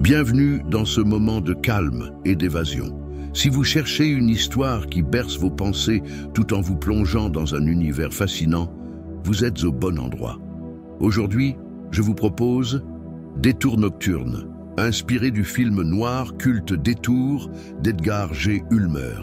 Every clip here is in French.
Bienvenue dans ce moment de calme et d'évasion. Si vous cherchez une histoire qui berce vos pensées tout en vous plongeant dans un univers fascinant, vous êtes au bon endroit. Aujourd'hui, je vous propose Détour nocturne, inspiré du film noir culte Détour d'Edgar G. Ulmer.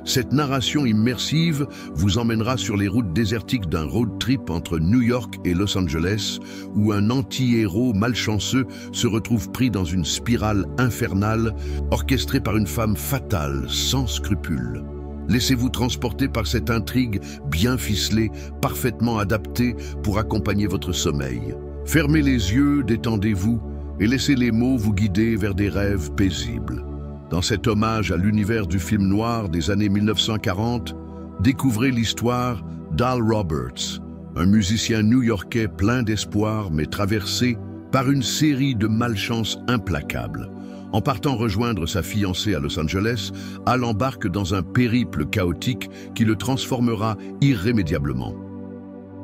Cette narration immersive vous emmènera sur les routes désertiques d'un road trip entre New York et Los Angeles, où un anti-héros malchanceux se retrouve pris dans une spirale infernale orchestrée par une femme fatale, sans scrupules. Laissez-vous transporter par cette intrigue bien ficelée, parfaitement adaptée pour accompagner votre sommeil. Fermez les yeux, détendez-vous et laissez les mots vous guider vers des rêves paisibles. Dans cet hommage à l'univers du film noir des années 1940, découvrez l'histoire d'Al Roberts, un musicien new-yorkais plein d'espoir mais traversé par une série de malchances implacables. En partant rejoindre sa fiancée à Los Angeles, Al embarque dans un périple chaotique qui le transformera irrémédiablement.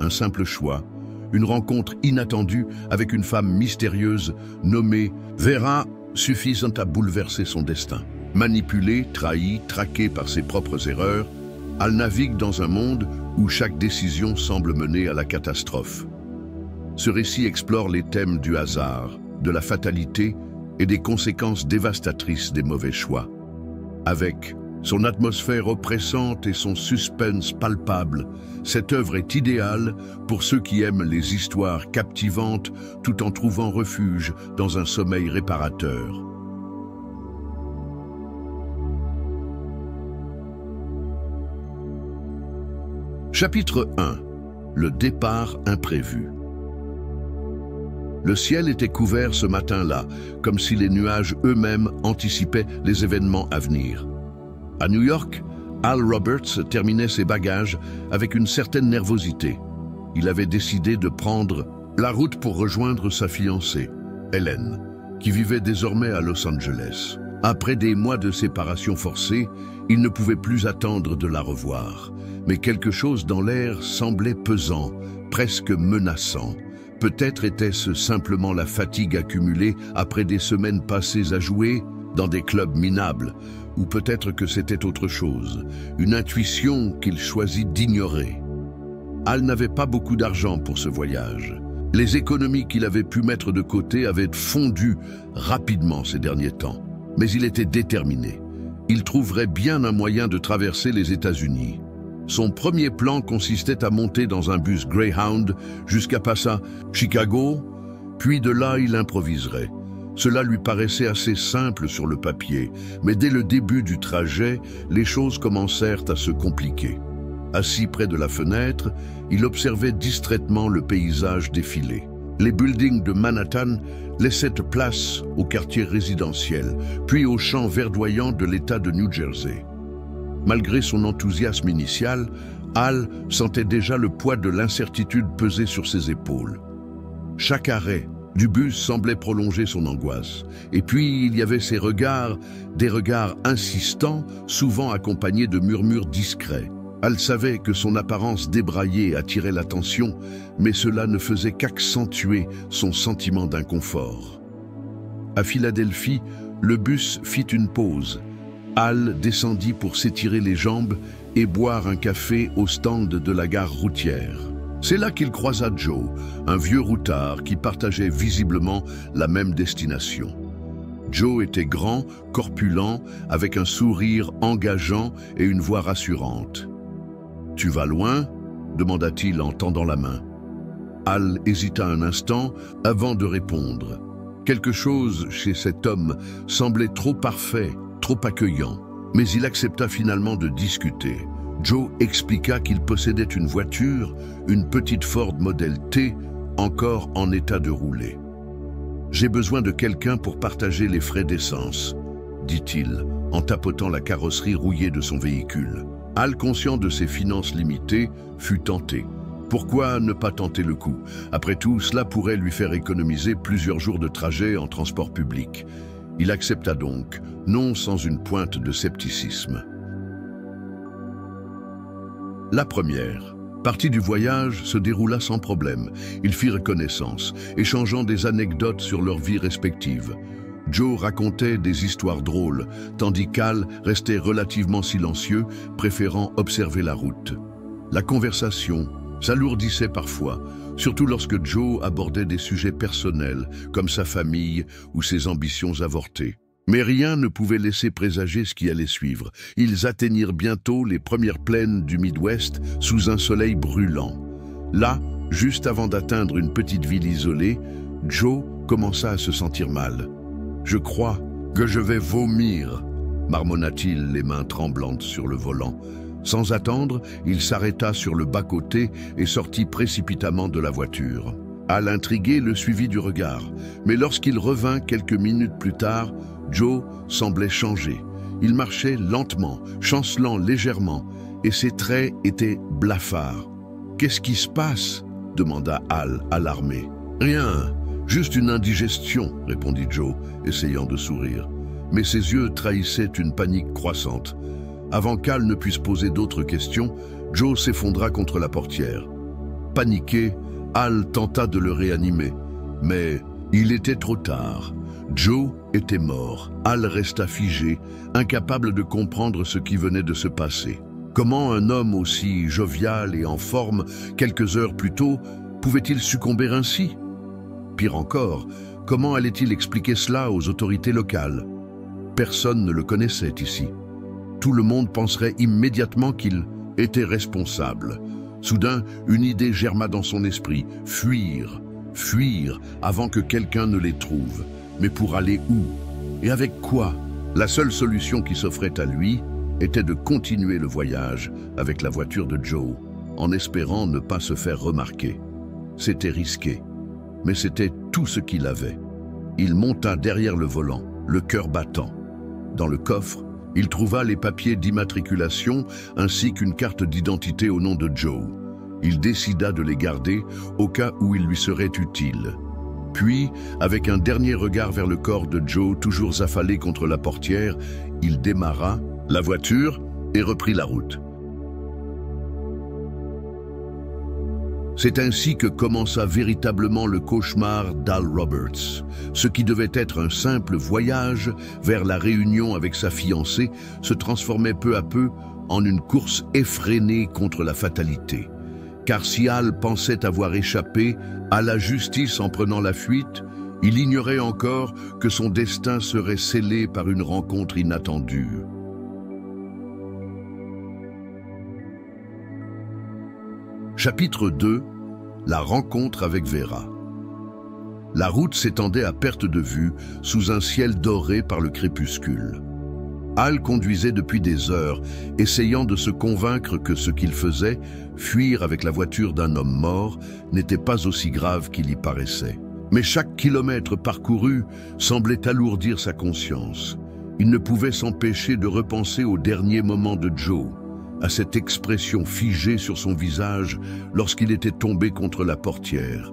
Un simple choix, une rencontre inattendue avec une femme mystérieuse nommée Vera, suffisant à bouleverser son destin. Manipulé, trahi, traqué par ses propres erreurs, Al navigue dans un monde où chaque décision semble mener à la catastrophe. Ce récit explore les thèmes du hasard, de la fatalité et des conséquences dévastatrices des mauvais choix. Avec son atmosphère oppressante et son suspense palpable, cette œuvre est idéale pour ceux qui aiment les histoires captivantes tout en trouvant refuge dans un sommeil réparateur. Chapitre 1. Le départ imprévu. Le ciel était couvert ce matin-là, comme si les nuages eux-mêmes anticipaient les événements à venir. À New York, Al Roberts terminait ses bagages avec une certaine nervosité. Il avait décidé de prendre la route pour rejoindre sa fiancée, Helen, qui vivait désormais à Los Angeles. Après des mois de séparation forcée, il ne pouvait plus attendre de la revoir. Mais quelque chose dans l'air semblait pesant, presque menaçant. Peut-être était-ce simplement la fatigue accumulée après des semaines passées à jouer dans des clubs minables, ou peut-être que c'était autre chose, une intuition qu'il choisit d'ignorer. Al n'avait pas beaucoup d'argent pour ce voyage. Les économies qu'il avait pu mettre de côté avaient fondu rapidement ces derniers temps. Mais il était déterminé. Il trouverait bien un moyen de traverser les États-Unis. Son premier plan consistait à monter dans un bus Greyhound jusqu'à Passa, Chicago, puis de là il improviserait. Cela lui paraissait assez simple sur le papier, mais dès le début du trajet, les choses commencèrent à se compliquer. Assis près de la fenêtre, il observait distraitement le paysage défiler. Les buildings de Manhattan laissaient place aux quartiers résidentiels, puis aux champs verdoyants de l'État de New Jersey. Malgré son enthousiasme initial, Al sentait déjà le poids de l'incertitude peser sur ses épaules. Chaque arrêt du bus semblait prolonger son angoisse. Et puis, il y avait ces regards, des regards insistants, souvent accompagnés de murmures discrets. Al savait que son apparence débraillée attirait l'attention, mais cela ne faisait qu'accentuer son sentiment d'inconfort. À Philadelphie, le bus fit une pause. Al descendit pour s'étirer les jambes et boire un café au stand de la gare routière. C'est là qu'il croisa Joe, un vieux routard qui partageait visiblement la même destination. Joe était grand, corpulent, avec un sourire engageant et une voix rassurante. « Tu vas loin ?» demanda-t-il en tendant la main. Al hésita un instant avant de répondre. Quelque chose chez cet homme semblait trop parfait, trop accueillant, mais il accepta finalement de discuter. Joe expliqua qu'il possédait une voiture, une petite Ford Model T, encore en état de rouler. « J'ai besoin de quelqu'un pour partager les frais d'essence », dit-il, en tapotant la carrosserie rouillée de son véhicule. Al, conscient de ses finances limitées, fut tenté. Pourquoi ne pas tenter le coup? Après tout, cela pourrait lui faire économiser plusieurs jours de trajet en transport public. Il accepta donc, non sans une pointe de scepticisme. La première partie du voyage se déroula sans problème. Ils firent connaissance, échangeant des anecdotes sur leurs vies respectives. Joe racontait des histoires drôles, tandis qu'Al restait relativement silencieux, préférant observer la route. La conversation s'alourdissait parfois, surtout lorsque Joe abordait des sujets personnels, comme sa famille ou ses ambitions avortées. Mais rien ne pouvait laisser présager ce qui allait suivre. Ils atteignirent bientôt les premières plaines du Midwest sous un soleil brûlant. Là, juste avant d'atteindre une petite ville isolée, Joe commença à se sentir mal. « Je crois que je vais vomir », marmonna-t-il, les mains tremblantes sur le volant. Sans attendre, il s'arrêta sur le bas-côté et sortit précipitamment de la voiture. Al, intrigué, le suivit du regard. Mais lorsqu'il revint quelques minutes plus tard, Joe semblait changer. Il marchait lentement, chancelant légèrement, et ses traits étaient blafards. « Qu'est-ce qui se passe ?» demanda Al, alarmé. « Rien, juste une indigestion », répondit Joe, essayant de sourire. Mais ses yeux trahissaient une panique croissante. Avant qu'Al ne puisse poser d'autres questions, Joe s'effondra contre la portière. Paniqué, Al tenta de le réanimer, mais il était trop tard. Joe était mort. Al resta figé, incapable de comprendre ce qui venait de se passer. Comment un homme aussi jovial et en forme, quelques heures plus tôt, pouvait-il succomber ainsi? Pire encore, comment allait-il expliquer cela aux autorités locales? Personne ne le connaissait ici. Tout le monde penserait immédiatement qu'il était responsable. Soudain, une idée germa dans son esprit. Fuir, fuir, avant que quelqu'un ne les trouve. Mais pour aller où? Et avec quoi? La seule solution qui s'offrait à lui était de continuer le voyage avec la voiture de Joe, en espérant ne pas se faire remarquer. C'était risqué, mais c'était tout ce qu'il avait. Il monta derrière le volant, le cœur battant. Dans le coffre, il trouva les papiers d'immatriculation ainsi qu'une carte d'identité au nom de Joe. Il décida de les garder au cas où il lui serait utile. Puis, avec un dernier regard vers le corps de Joe, toujours affalé contre la portière, il démarra la voiture et reprit la route. C'est ainsi que commença véritablement le cauchemar d'Al Roberts. Ce qui devait être un simple voyage vers la réunion avec sa fiancée se transformait peu à peu en une course effrénée contre la fatalité. Car si Al pensait avoir échappé à la justice en prenant la fuite, il ignorait encore que son destin serait scellé par une rencontre inattendue. Chapitre 2. La rencontre avec Vera. La route s'étendait à perte de vue, sous un ciel doré par le crépuscule. Al conduisait depuis des heures, essayant de se convaincre que ce qu'il faisait, fuir avec la voiture d'un homme mort, n'était pas aussi grave qu'il y paraissait. Mais chaque kilomètre parcouru semblait alourdir sa conscience. Il ne pouvait s'empêcher de repenser aux derniers moments de Joe, à cette expression figée sur son visage lorsqu'il était tombé contre la portière.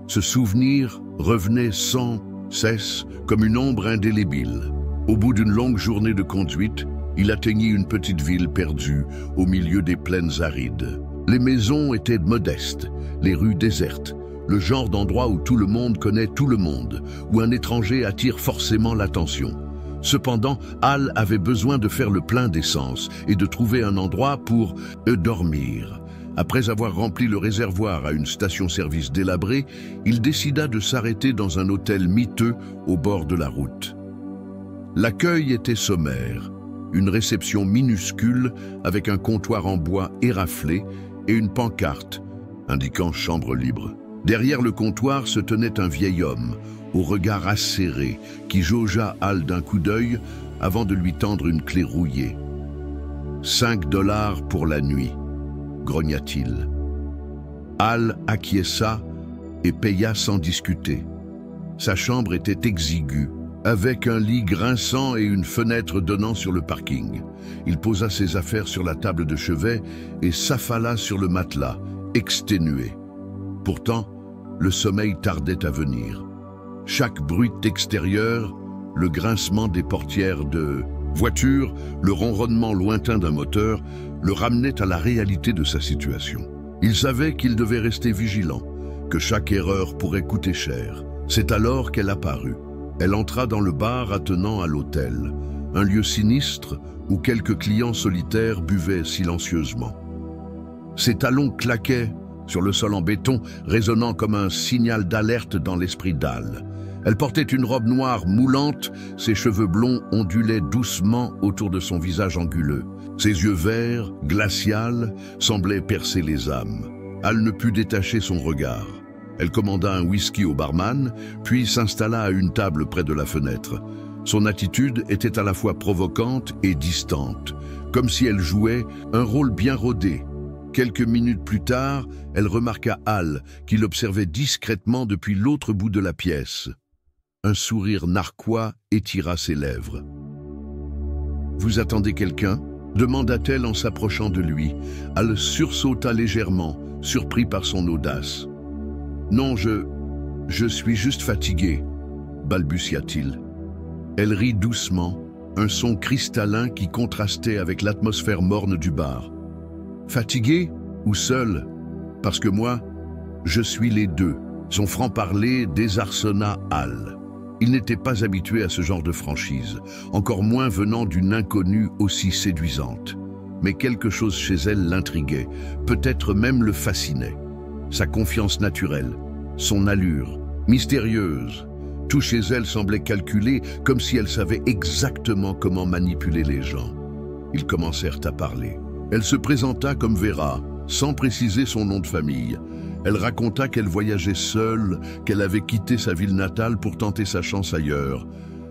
Ce souvenir revenait sans cesse comme une ombre indélébile. Au bout d'une longue journée de conduite, il atteignit une petite ville perdue au milieu des plaines arides. Les maisons étaient modestes, les rues désertes, le genre d'endroit où tout le monde connaît tout le monde, où un étranger attire forcément l'attention. Cependant, Al avait besoin de faire le plein d'essence et de trouver un endroit pour dormir. Après avoir rempli le réservoir à une station-service délabrée, il décida de s'arrêter dans un hôtel miteux au bord de la route. L'accueil était sommaire, une réception minuscule avec un comptoir en bois éraflé et une pancarte indiquant chambre libre. Derrière le comptoir se tenait un vieil homme, au regard acéré, qui jaugea Al d'un coup d'œil avant de lui tendre une clé rouillée. « 5 $ pour la nuit », grogna-t-il. Al acquiesça et paya sans discuter. Sa chambre était exiguë, avec un lit grinçant et une fenêtre donnant sur le parking. Il posa ses affaires sur la table de chevet et s'affala sur le matelas, exténué. Pourtant, le sommeil tardait à venir. Chaque bruit extérieur, le grincement des portières de voiture, le ronronnement lointain d'un moteur, le ramenaient à la réalité de sa situation. Il savait qu'il devait rester vigilant, que chaque erreur pourrait coûter cher. C'est alors qu'elle apparut. Elle entra dans le bar attenant à l'hôtel, un lieu sinistre où quelques clients solitaires buvaient silencieusement. Ses talons claquaient sur le sol en béton, résonnant comme un signal d'alerte dans l'esprit d'Al. Elle portait une robe noire moulante, ses cheveux blonds ondulaient doucement autour de son visage anguleux. Ses yeux verts, glacials, semblaient percer les âmes. Al ne put détacher son regard. Elle commanda un whisky au barman, puis s'installa à une table près de la fenêtre. Son attitude était à la fois provocante et distante, comme si elle jouait un rôle bien rodé. Quelques minutes plus tard, elle remarqua Al, qui l'observait discrètement depuis l'autre bout de la pièce. Un sourire narquois étira ses lèvres. « Vous attendez quelqu'un » demanda-t-elle en s'approchant de lui. Al sursauta légèrement, surpris par son audace. « Non, je suis juste fatigué » balbutia-t-il. Elle rit doucement, un son cristallin qui contrastait avec l'atmosphère morne du bar. Fatigué ou seul? Parce que moi, je suis les deux. Son franc-parler désarçonna Al. Il n'était pas habitué à ce genre de franchise, encore moins venant d'une inconnue aussi séduisante. Mais quelque chose chez elle l'intriguait, peut-être même le fascinait. Sa confiance naturelle, son allure, mystérieuse. Tout chez elle semblait calculé, comme si elle savait exactement comment manipuler les gens. Ils commencèrent à parler. Elle se présenta comme Vera, sans préciser son nom de famille. Elle raconta qu'elle voyageait seule, qu'elle avait quitté sa ville natale pour tenter sa chance ailleurs.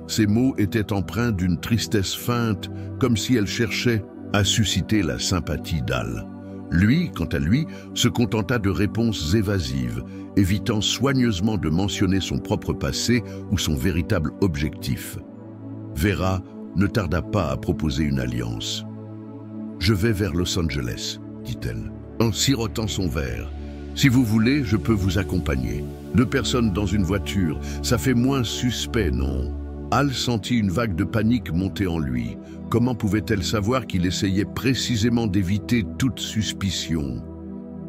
Ses mots étaient empreints d'une tristesse feinte, comme si elle cherchait à susciter la sympathie d'Al. Lui, quant à lui, se contenta de réponses évasives, évitant soigneusement de mentionner son propre passé ou son véritable objectif. Vera ne tarda pas à proposer une alliance. « Je vais vers Los Angeles », dit-elle, en sirotant son verre. « Si vous voulez, je peux vous accompagner. 2 personnes dans une voiture, ça fait moins suspect, non ?» Al sentit une vague de panique monter en lui. Comment pouvait-elle savoir qu'il essayait précisément d'éviter toute suspicion?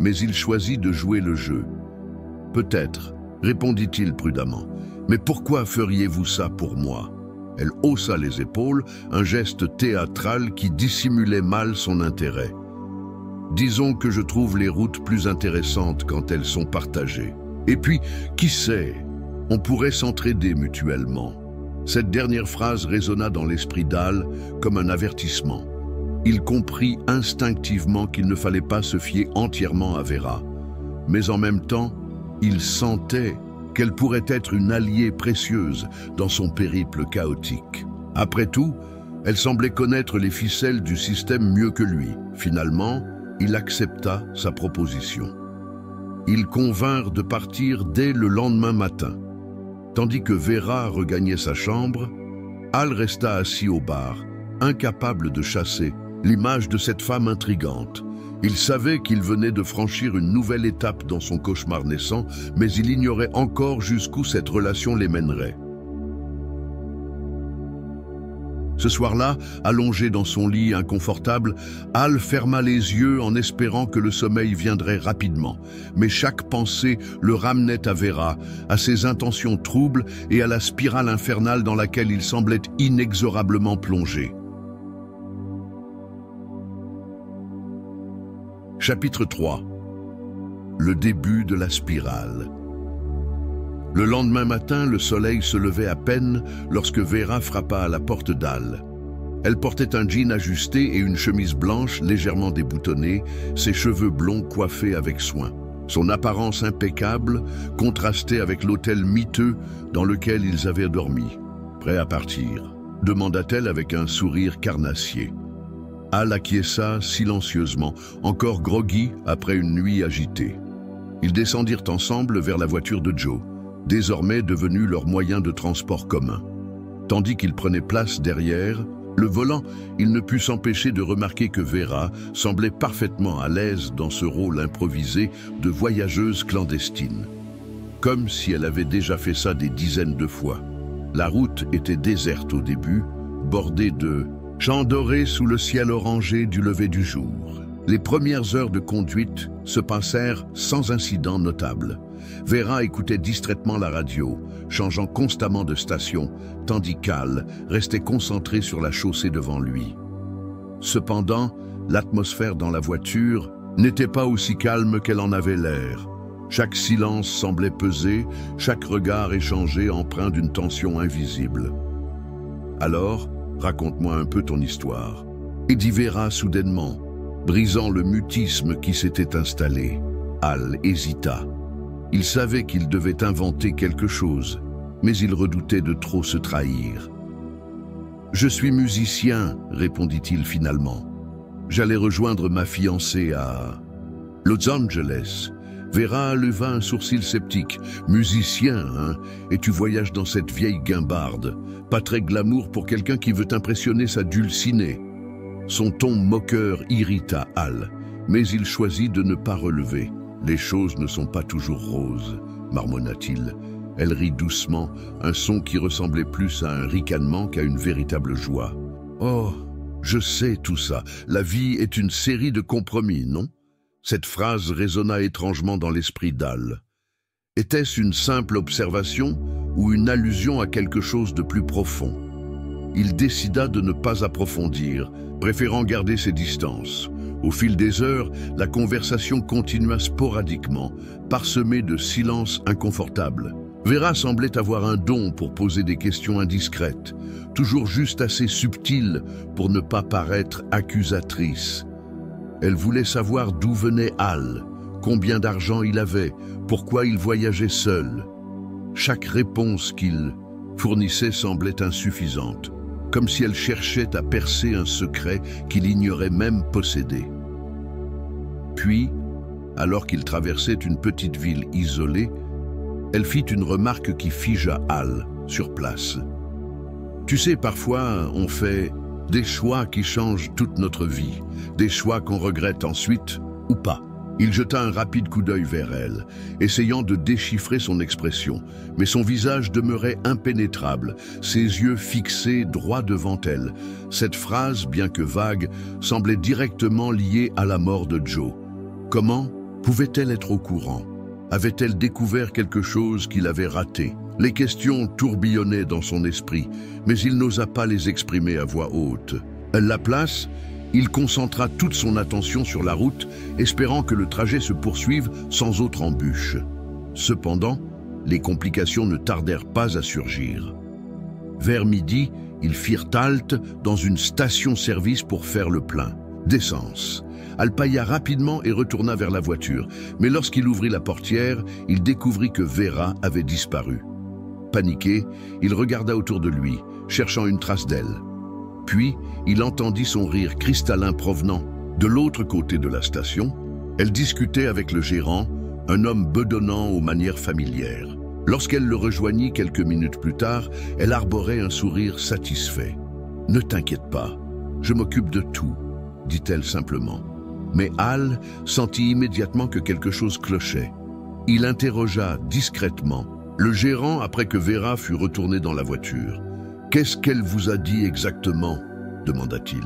Mais il choisit de jouer le jeu. « Peut-être, » répondit-il prudemment. « Mais pourquoi feriez-vous ça pour moi ?» Elle haussa les épaules, un geste théâtral qui dissimulait mal son intérêt. « Disons que je trouve les routes plus intéressantes quand elles sont partagées. Et puis, qui sait, on pourrait s'entraider mutuellement. » Cette dernière phrase résonna dans l'esprit d'Al comme un avertissement. Il comprit instinctivement qu'il ne fallait pas se fier entièrement à Vera. Mais en même temps, il sentait qu'elle pourrait être une alliée précieuse dans son périple chaotique. Après tout, elle semblait connaître les ficelles du système mieux que lui. Finalement, il accepta sa proposition. Ils convinrent de partir dès le lendemain matin. Tandis que Vera regagnait sa chambre, Al resta assis au bar, incapable de chasser l'image de cette femme intrigante. Il savait qu'il venait de franchir une nouvelle étape dans son cauchemar naissant, mais il ignorait encore jusqu'où cette relation les mènerait. Ce soir-là, allongé dans son lit inconfortable, Al ferma les yeux en espérant que le sommeil viendrait rapidement. Mais chaque pensée le ramenait à Vera, à ses intentions troubles et à la spirale infernale dans laquelle il semblait inexorablement plongé. Chapitre 3. Le début de la spirale. Le lendemain matin, le soleil se levait à peine lorsque Vera frappa à la porte d'Al. Elle portait un jean ajusté et une chemise blanche légèrement déboutonnée, ses cheveux blonds coiffés avec soin. Son apparence impeccable contrastait avec l'hôtel miteux dans lequel ils avaient dormi. « Prêt à partir ?» demanda-t-elle avec un sourire carnassier. Al acquiesça silencieusement, encore groggy après une nuit agitée. Ils descendirent ensemble vers la voiture de Joe, désormais devenu leur moyen de transport commun. Tandis qu'il prenait place derrière, le volant, il ne put s'empêcher de remarquer que Vera semblait parfaitement à l'aise dans ce rôle improvisé de voyageuse clandestine. Comme si elle avait déjà fait ça des dizaines de fois. La route était déserte au début, bordée de champs dorés sous le ciel orangé du lever du jour. Les premières heures de conduite se passèrent sans incident notable. Vera écoutait distraitement la radio, changeant constamment de station, tandis qu'Al restait concentré sur la chaussée devant lui. Cependant, l'atmosphère dans la voiture n'était pas aussi calme qu'elle en avait l'air. Chaque silence semblait peser, chaque regard échangé empreint d'une tension invisible. Alors, raconte-moi un peu ton histoire, dit Vera soudainement, brisant le mutisme qui s'était installé. Al hésita. Il savait qu'il devait inventer quelque chose, mais il redoutait de trop se trahir. « Je suis musicien, répondit-il finalement. J'allais rejoindre ma fiancée à Los Angeles. » Vera leva un sourcil sceptique. « Musicien, hein? Et tu voyages dans cette vieille guimbarde. Pas très glamour pour quelqu'un qui veut impressionner sa dulcinée. » Son ton moqueur irrita Al, mais il choisit de ne pas relever. « Les choses ne sont pas toujours roses, » marmonna-t-il. Elle rit doucement, un son qui ressemblait plus à un ricanement qu'à une véritable joie. « Oh, je sais tout ça. La vie est une série de compromis, non ?» Cette phrase résonna étrangement dans l'esprit d'Al. Était-ce une simple observation ou une allusion à quelque chose de plus profond? Il décida de ne pas approfondir, préférant garder ses distances. Au fil des heures, la conversation continua sporadiquement, parsemée de silences inconfortables. Vera semblait avoir un don pour poser des questions indiscrètes, toujours juste assez subtiles pour ne pas paraître accusatrice. Elle voulait savoir d'où venait Al, combien d'argent il avait, pourquoi il voyageait seul. Chaque réponse qu'il fournissait semblait insuffisante, comme si elle cherchait à percer un secret qu'il ignorait même posséder. Puis, alors qu'il traversait une petite ville isolée, elle fit une remarque qui figea Al sur place. « Tu sais, parfois, on fait des choix qui changent toute notre vie, des choix qu'on regrette ensuite ou pas. » Il jeta un rapide coup d'œil vers elle, essayant de déchiffrer son expression, mais son visage demeurait impénétrable, ses yeux fixés droit devant elle. Cette phrase, bien que vague, semblait directement liée à la mort de Joe. Comment pouvait-elle être au courant? Avait-elle découvert quelque chose qu'il avait raté? Les questions tourbillonnaient dans son esprit, mais il n'osa pas les exprimer à voix haute. À la place, il concentra toute son attention sur la route, espérant que le trajet se poursuive sans autre embûche. Cependant, les complications ne tardèrent pas à surgir. Vers midi, ils firent halte dans une station-service pour faire le plein d'essence. Al paya rapidement et retourna vers la voiture, mais lorsqu'il ouvrit la portière, il découvrit que Vera avait disparu. Paniqué, il regarda autour de lui, cherchant une trace d'elle. Puis, il entendit son rire cristallin provenant de l'autre côté de la station. Elle discutait avec le gérant, un homme bedonnant aux manières familières. Lorsqu'elle le rejoignit quelques minutes plus tard, elle arborait un sourire satisfait. « Ne t'inquiète pas, je m'occupe de tout », dit-elle simplement. Mais Al sentit immédiatement que quelque chose clochait. Il interrogea discrètement le gérant après que Vera fut retournée dans la voiture. « Qu'est-ce qu'elle vous a dit exactement ?» demanda-t-il.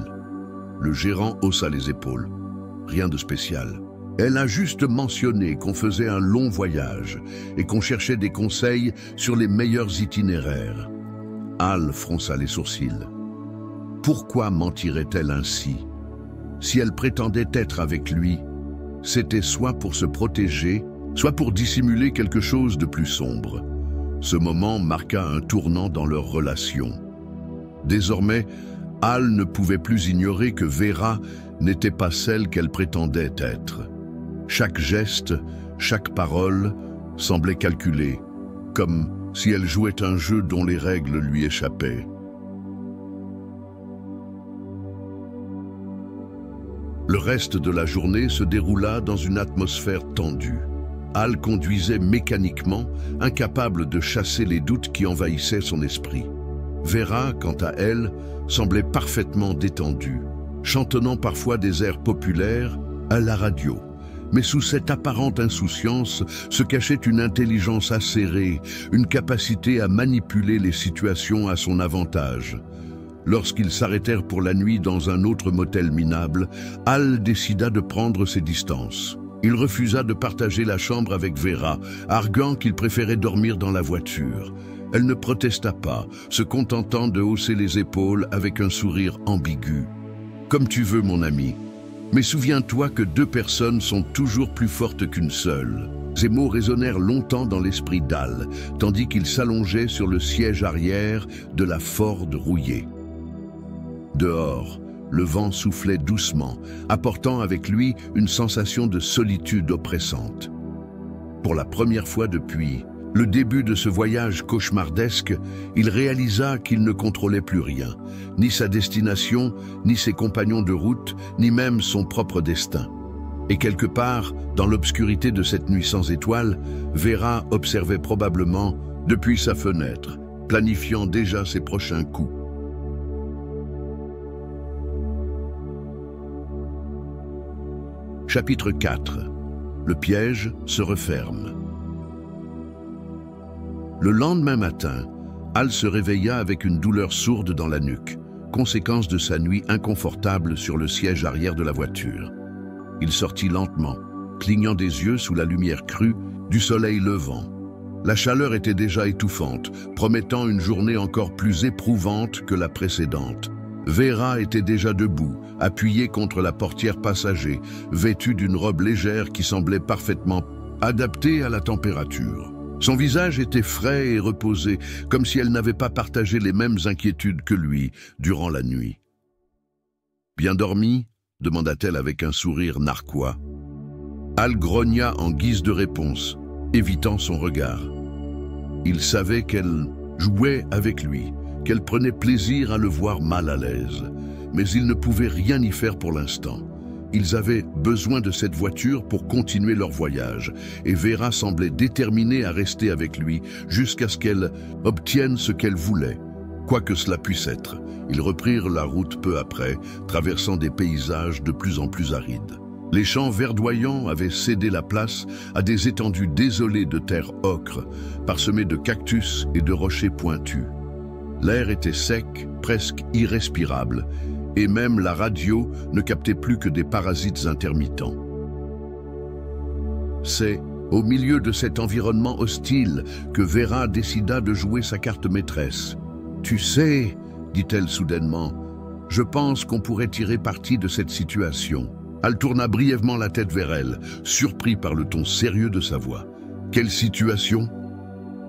Le gérant haussa les épaules. « Rien de spécial. Elle a juste mentionné qu'on faisait un long voyage et qu'on cherchait des conseils sur les meilleurs itinéraires. » Al fronça les sourcils. Pourquoi mentirait-elle ainsi? Si elle prétendait être avec lui, c'était soit pour se protéger, soit pour dissimuler quelque chose de plus sombre. Ce moment marqua un tournant dans leur relation. Désormais, Al ne pouvait plus ignorer que Vera n'était pas celle qu'elle prétendait être. Chaque geste, chaque parole semblait calculée, comme si elle jouait un jeu dont les règles lui échappaient. Le reste de la journée se déroula dans une atmosphère tendue. Al conduisait mécaniquement, incapable de chasser les doutes qui envahissaient son esprit. Vera, quant à elle, semblait parfaitement détendue, chantonnant parfois des airs populaires à la radio. Mais sous cette apparente insouciance se cachait une intelligence acérée, une capacité à manipuler les situations à son avantage. Lorsqu'ils s'arrêtèrent pour la nuit dans un autre motel minable, Al décida de prendre ses distances. Il refusa de partager la chambre avec Vera, arguant qu'il préférait dormir dans la voiture. Elle ne protesta pas, se contentant de hausser les épaules avec un sourire ambigu. « Comme tu veux, mon ami. Mais souviens-toi que 2 personnes sont toujours plus fortes qu'une seule. » Ces mots résonnèrent longtemps dans l'esprit d'Al, tandis qu'il s'allongeait sur le siège arrière de la Ford rouillée. Dehors, le vent soufflait doucement, apportant avec lui une sensation de solitude oppressante. Pour la première fois depuis le début de ce voyage cauchemardesque, il réalisa qu'il ne contrôlait plus rien, ni sa destination, ni ses compagnons de route, ni même son propre destin. Et quelque part, dans l'obscurité de cette nuit sans étoiles, Vera observait probablement depuis sa fenêtre, planifiant déjà ses prochains coups. Chapitre 4. Le piège se referme. Le lendemain matin, Al se réveilla avec une douleur sourde dans la nuque, conséquence de sa nuit inconfortable sur le siège arrière de la voiture. Il sortit lentement, clignant des yeux sous la lumière crue du soleil levant. La chaleur était déjà étouffante, promettant une journée encore plus éprouvante que la précédente. Vera était déjà debout, appuyée contre la portière passager, vêtue d'une robe légère qui semblait parfaitement adaptée à la température. Son visage était frais et reposé, comme si elle n'avait pas partagé les mêmes inquiétudes que lui durant la nuit. « Bien dormi ?» demanda-t-elle avec un sourire narquois. Al grogna en guise de réponse, évitant son regard. Il savait qu'elle jouait avec lui, qu'elle prenait plaisir à le voir mal à l'aise, mais il ne pouvait rien y faire pour l'instant. Ils avaient besoin de cette voiture pour continuer leur voyage, et Vera semblait déterminée à rester avec lui jusqu'à ce qu'elle obtienne ce qu'elle voulait. Quoi que cela puisse être, ils reprirent la route peu après, traversant des paysages de plus en plus arides. Les champs verdoyants avaient cédé la place à des étendues désolées de terre ocre, parsemées de cactus et de rochers pointus. L'air était sec, presque irrespirable, et même la radio ne captait plus que des parasites intermittents. C'est au milieu de cet environnement hostile que Vera décida de jouer sa carte maîtresse. « Tu sais, » dit-elle soudainement, « je pense qu'on pourrait tirer parti de cette situation. » Al tourna brièvement la tête vers elle, surpris par le ton sérieux de sa voix. « Quelle situation ?»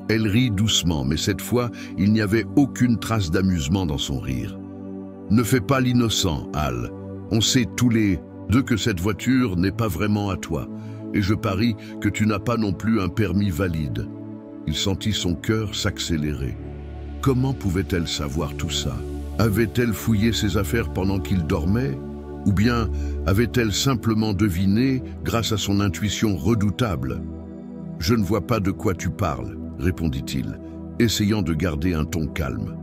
Elle rit doucement, mais cette fois, il n'y avait aucune trace d'amusement dans son rire. « Ne fais pas l'innocent, Al. On sait tous les deux que cette voiture n'est pas vraiment à toi, et je parie que tu n'as pas non plus un permis valide. » Il sentit son cœur s'accélérer. Comment pouvait-elle savoir tout ça? Avait-elle fouillé ses affaires pendant qu'il dormait? Ou bien avait-elle simplement deviné grâce à son intuition redoutable? « Je ne vois pas de quoi tu parles, » répondit-il, essayant de garder un ton calme.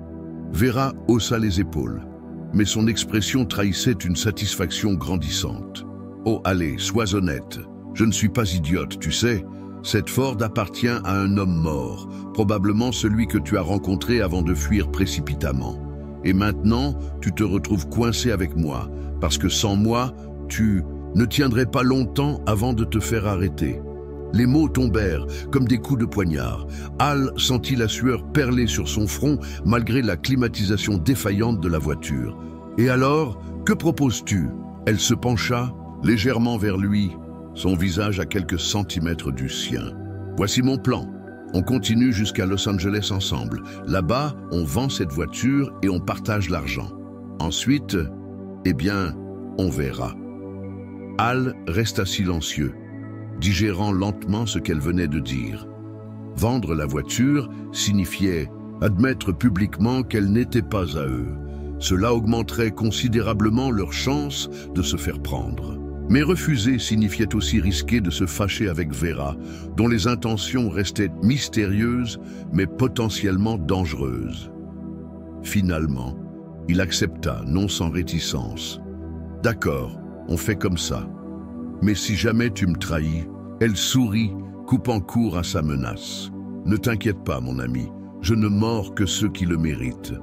Vera haussa les épaules, mais son expression trahissait une satisfaction grandissante. « Oh, allez, sois honnête. Je ne suis pas idiote, tu sais. Cette Ford appartient à un homme mort, probablement celui que tu as rencontré avant de fuir précipitamment. Et maintenant, tu te retrouves coincé avec moi, parce que sans moi, tu ne tiendrais pas longtemps avant de te faire arrêter. » Les mots tombèrent comme des coups de poignard. Al sentit la sueur perler sur son front malgré la climatisation défaillante de la voiture. « Et alors, que proposes-tu » Elle se pencha légèrement vers lui, son visage à quelques centimètres du sien. « Voici mon plan. On continue jusqu'à Los Angeles ensemble. Là-bas, on vend cette voiture et on partage l'argent. Ensuite, eh bien, on verra. » Al resta silencieux, digérant lentement ce qu'elle venait de dire. Vendre la voiture signifiait admettre publiquement qu'elle n'était pas à eux. Cela augmenterait considérablement leurs chances de se faire prendre. Mais refuser signifiait aussi risquer de se fâcher avec Vera, dont les intentions restaient mystérieuses mais potentiellement dangereuses. Finalement, il accepta, non sans réticence. « D'accord, on fait comme ça. Mais si jamais tu me trahis, » elle sourit, coupant court à sa menace. « Ne t'inquiète pas, mon ami, je ne mords que ceux qui le méritent. »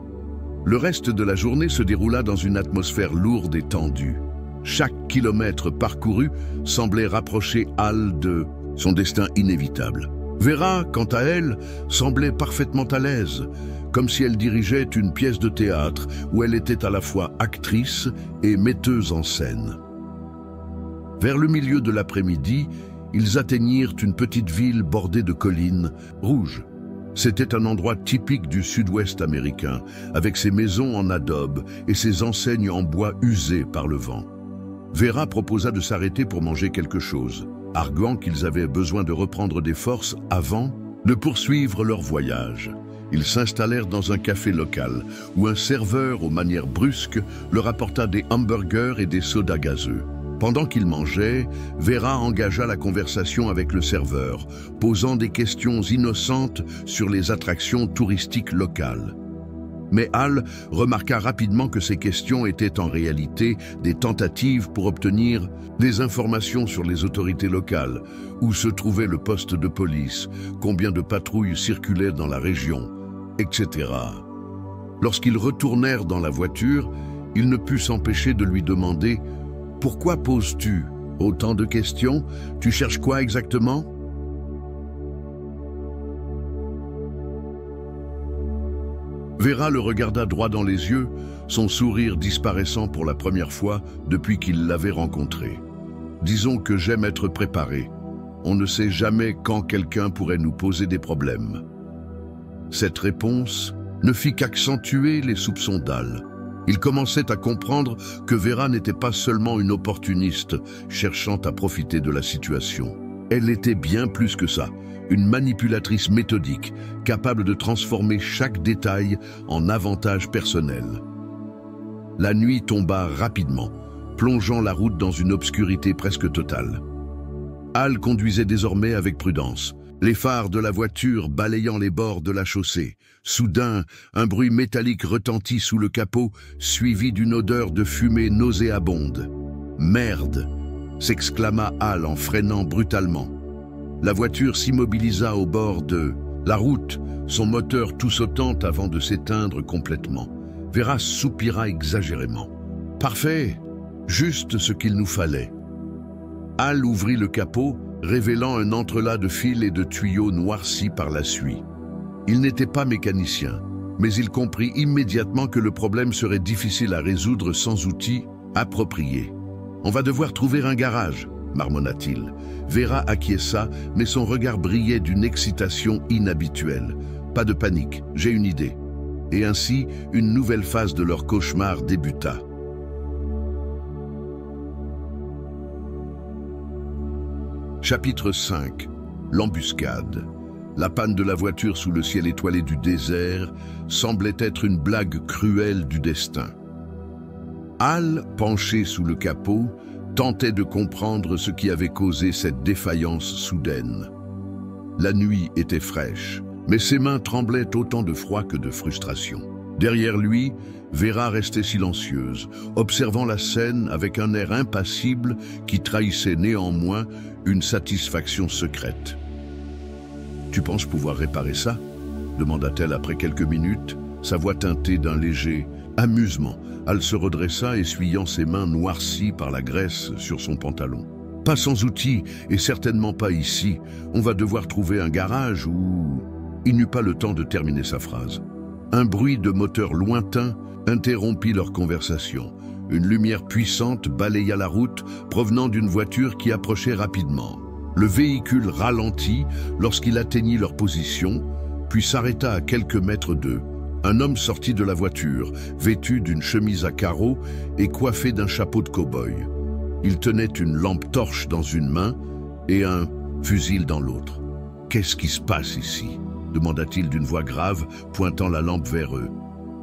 Le reste de la journée se déroula dans une atmosphère lourde et tendue. Chaque kilomètres parcourus semblaient rapprocher Hal de son destin inévitable. Vera, quant à elle, semblait parfaitement à l'aise, comme si elle dirigeait une pièce de théâtre où elle était à la fois actrice et metteuse en scène. Vers le milieu de l'après-midi, ils atteignirent une petite ville bordée de collines rouges. C'était un endroit typique du sud-ouest américain, avec ses maisons en adobe et ses enseignes en bois usées par le vent. Vera proposa de s'arrêter pour manger quelque chose, arguant qu'ils avaient besoin de reprendre des forces avant de poursuivre leur voyage. Ils s'installèrent dans un café local, où un serveur aux manières brusques leur apporta des hamburgers et des sodas gazeux. Pendant qu'ils mangeaient, Vera engagea la conversation avec le serveur, posant des questions innocentes sur les attractions touristiques locales. Mais Hal remarqua rapidement que ces questions étaient en réalité des tentatives pour obtenir des informations sur les autorités locales, où se trouvait le poste de police, combien de patrouilles circulaient dans la région, etc. Lorsqu'ils retournèrent dans la voiture, il ne put s'empêcher de lui demander « Pourquoi poses-tu autant de questions? Tu cherches quoi exactement ?» Vera le regarda droit dans les yeux, son sourire disparaissant pour la première fois depuis qu'il l'avait rencontré. « Disons que j'aime être préparé. On ne sait jamais quand quelqu'un pourrait nous poser des problèmes. » Cette réponse ne fit qu'accentuer les soupçons d'Hal. Il commençait à comprendre que Vera n'était pas seulement une opportuniste cherchant à profiter de la situation. Elle était bien plus que ça, une manipulatrice méthodique, capable de transformer chaque détail en avantage personnel. La nuit tomba rapidement, plongeant la route dans une obscurité presque totale. Hal conduisait désormais avec prudence, les phares de la voiture balayant les bords de la chaussée. Soudain, un bruit métallique retentit sous le capot, suivi d'une odeur de fumée nauséabonde. « Merde !» s'exclama Hal en freinant brutalement. La voiture s'immobilisa au bord de la route, son moteur tout sautant avant de s'éteindre complètement. Vera soupira exagérément. « Parfait, juste ce qu'il nous fallait. » Hal ouvrit le capot, révélant un entrelac de fils et de tuyaux noircis par la suie. Il n'était pas mécanicien, mais il comprit immédiatement que le problème serait difficile à résoudre sans outils appropriés. « On va devoir trouver un garage », marmonna-t-il. Vera acquiesça, mais son regard brillait d'une excitation inhabituelle. « Pas de panique, j'ai une idée. » Et ainsi, une nouvelle phase de leur cauchemar débuta. Chapitre 5. L'embuscade. La panne de la voiture sous le ciel étoilé du désert semblait être une blague cruelle du destin. Hal, penché sous le capot, tentait de comprendre ce qui avait causé cette défaillance soudaine. La nuit était fraîche, mais ses mains tremblaient autant de froid que de frustration. Derrière lui, Vera restait silencieuse, observant la scène avec un air impassible qui trahissait néanmoins une satisfaction secrète. « Tu penses pouvoir réparer ça ?» demanda-t-elle après quelques minutes, sa voix teintée d'un léger amusement. Hal se redressa, essuyant ses mains noircies par la graisse sur son pantalon. « Pas sans outils, et certainement pas ici. On va devoir trouver un garage ou... » Il n'eut pas le temps de terminer sa phrase. Un bruit de moteur lointain interrompit leur conversation. Une lumière puissante balaya la route, provenant d'une voiture qui approchait rapidement. Le véhicule ralentit lorsqu'il atteignit leur position, puis s'arrêta à quelques mètres d'eux. Un homme sortit de la voiture, vêtu d'une chemise à carreaux et coiffé d'un chapeau de cow-boy. Il tenait une lampe torche dans une main et un fusil dans l'autre. « Qu'est-ce qui se passe ici ?» demanda-t-il d'une voix grave, pointant la lampe vers eux.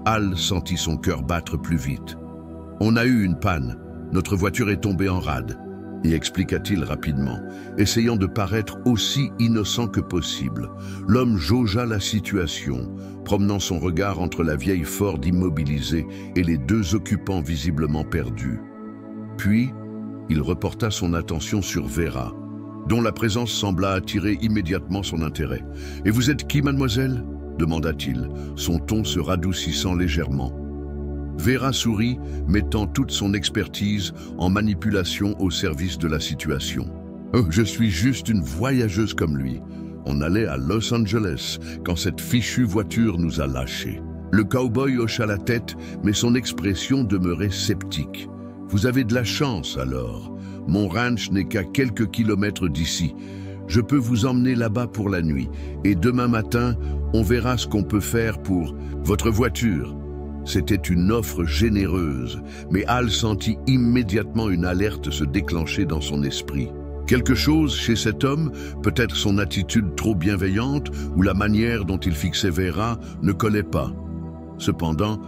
Hal sentit son cœur battre plus vite. « On a eu une panne. Notre voiture est tombée en rade. » y expliqua-t-il rapidement, essayant de paraître aussi innocent que possible. L'homme jaugea la situation, promenant son regard entre la vieille Ford immobilisée et les deux occupants visiblement perdus. Puis, il reporta son attention sur Vera, dont la présence sembla attirer immédiatement son intérêt. « Et vous êtes qui, mademoiselle ?» demanda-t-il, son ton se radoucissant légèrement. « Vera sourit, mettant toute son expertise en manipulation au service de la situation. « Oh, je suis juste une voyageuse comme lui. On allait à Los Angeles quand cette fichue voiture nous a lâchés. » Le cow-boy hocha la tête, mais son expression demeurait sceptique. « Vous avez de la chance alors. Mon ranch n'est qu'à quelques kilomètres d'ici. Je peux vous emmener là-bas pour la nuit. Et demain matin, on verra ce qu'on peut faire pour votre voiture. » C'était une offre généreuse, mais Al sentit immédiatement une alerte se déclencher dans son esprit. Quelque chose chez cet homme, peut-être son attitude trop bienveillante ou la manière dont il fixait Vera, ne collait pas. Cependant,